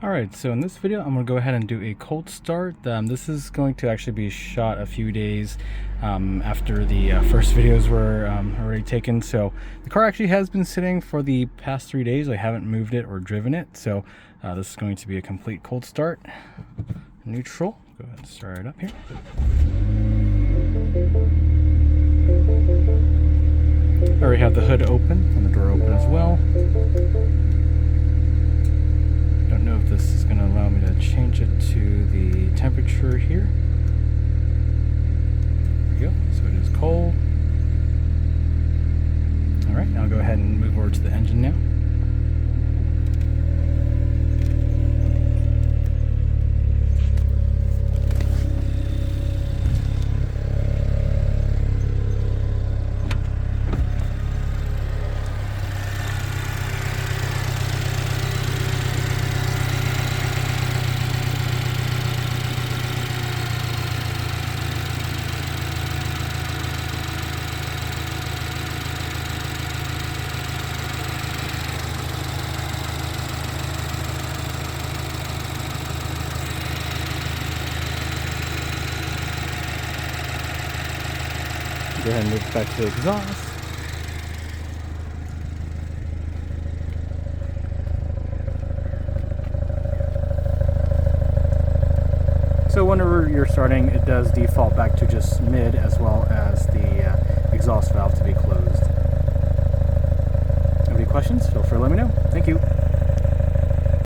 Alright, so in this video I'm going to go ahead and do a cold start. This is going to actually be shot a few days after the first videos were already taken. So the car actually has been sitting for the past 3 days. I haven't moved it or driven it, so this is going to be a complete cold start. Neutral. Go ahead and start it up here. I already have the hood open and the door open as well. Don't know if this is going to allow me to change it to the temperature here. There we go. So it is cold. Alright, now I'll go ahead and move over to the engine now. Go ahead and move back to the exhaust. So whenever you're starting, it does default back to just mid as well as the exhaust valve to be closed. Have any questions? Feel free to let me know. Thank you.